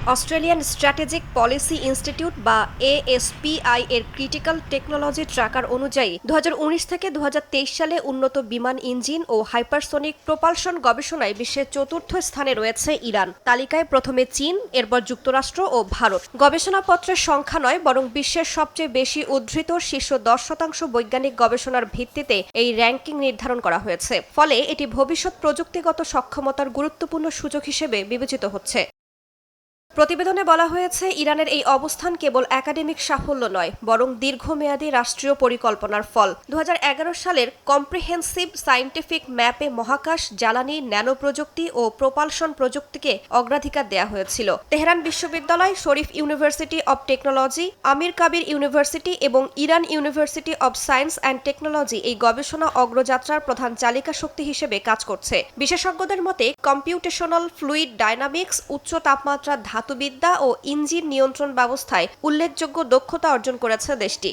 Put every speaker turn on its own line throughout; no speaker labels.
Australian strategic policy institute বা এএসপিআই এর critical technology tracker অনুযায়ী 2019 থেকে 2023 সালে উন্নত বিমান ইঞ্জিন ও হাইপারসোনিক প্রপালশন গবেষণায় বিশ্বের চতুর্থ স্থানে রয়েছে ইরান। তালিকায় প্রথমে চীন, এরপর যুক্তরাষ্ট্র ও ভারত। গবেষণাপত্রের সংখ্যা নয়, বরং বিশ্বের সবচেয়ে বেশি উদ্ধৃত শীর্ষ 10% বৈজ্ঞানিক গবেষণার ভিত্তিতে এই র্যাঙ্কিং নির্ধারণ করা হয়েছে। ফলে এটি ভবিষ্যৎ প্রযুক্তিগত সক্ষমতার গুরুত্বপূর্ণ সূচক হিসেবে বিবেচিত হচ্ছে। প্রতিবেদনে বলা হয়েছে, ইরানের এই অবস্থান কেবল একাডেমিক সাফল্য নয়, বরং দীর্ঘমেয়াদী রাষ্ট্রীয় পরিকল্পনার ফল। 2011 সালের কম্প্রিহেন্সিভ সায়েন্টিফিক ম্যাপে মহাকাশ, জ্বালানি, ন্যানো প্রযুক্তি ও প্রপালশন প্রযুক্তিকে অগ্রাধিকার দেওয়া হয়েছিল। তেহরান বিশ্ববিদ্যালয়, Sharif university of technology, Amir Kabir university এবং Iran university of science and technology এই গবেষণা অগ্রযাত্রার প্রধান চালিকা শক্তি হিসেবে কাজ করছে। বিশেষজ্ঞদের মতে, কম্পিউটেশনাল ফ্লুইড ডায়নামিক্স, উচ্চ তাপমাত্রা ধাতুবিদ্যা ও ইঞ্জিন নিয়ন্ত্রণ ব্যবস্থায় উল্লেখযোগ্য দক্ষতা অর্জন করেছে দেশটি।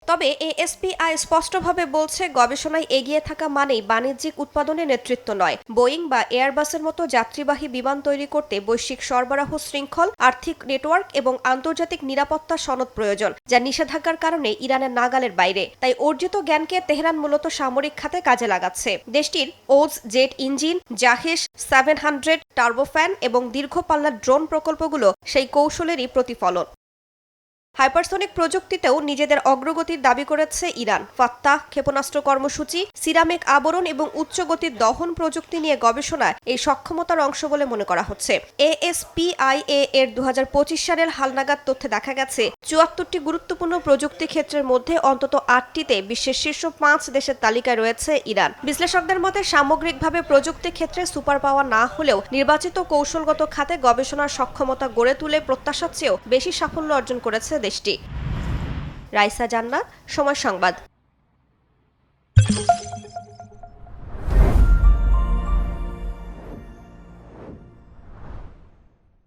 তবে এএসপিআই স্পষ্টভাবে বলছে, গবেষণায় এগিয়ে থাকা মানেই বাণিজ্যিক উৎপাদনে নেতৃত্ব নয়। বোয়িং বা এয়ারবাসের মতো যাত্রীবাহী বিমান তৈরি করতে বৈশ্বিক সরবরাহ শৃঙ্খল, আর্থিক নেটওয়ার্ক এবং আন্তর্জাতিক নিরাপত্তা সনদ প্রয়োজন, যা নিষেধাজ্ঞার কারণে ইরানের নাগালের বাইরে। তাই অর্জিত জ্ঞানকে তেহরান মূলত সামরিক খাতে কাজে লাগাচ্ছে। দেশটির ওজ জেট ইঞ্জিন, জাহিস 700 টার্বোফ্যান এবং দীর্ঘ পাল্লার ড্রোন প্রকল্পগুলো সেই কৌশলেরই প্রতিফলন। হাইপারসোনিক প্রযুক্তিতেও নিজেদের অগ্রগতির দাবি করেছে ইরান। ফাত্তাহ ক্ষেপণাস্ত্র কর্মসূচি, সিরামিক আবরণ এবং উচ্চ গতির দহন প্রযুক্তি নিয়ে গবেষণা এই সক্ষমতার অংশ বলে মনে করা হচ্ছে। এএসপিআইএ এর 2025 সালের হালনাগাদ তথ্যে দেখা গেছে, 74টি গুরুত্বপূর্ণ প্রযুক্তি ক্ষেত্রের মধ্যে অন্তত 8টিতে বিশ্বের শীর্ষ 5 দেশের তালিকায় রয়েছে ইরান। বিশ্লেষকদের মতে, সামগ্রিকভাবে প্রযুক্তি ক্ষেত্রে সুপার পাওয়ার না হলেও নির্বাচিত কৌশলগত খাতে গবেষণার সক্ষমতা গড়ে তুলে প্রত্যাশার চেয়েও বেশি সাফল্য অর্জন করেছে দেশটি। রাইসা জান্নাত, সময় সংবাদ।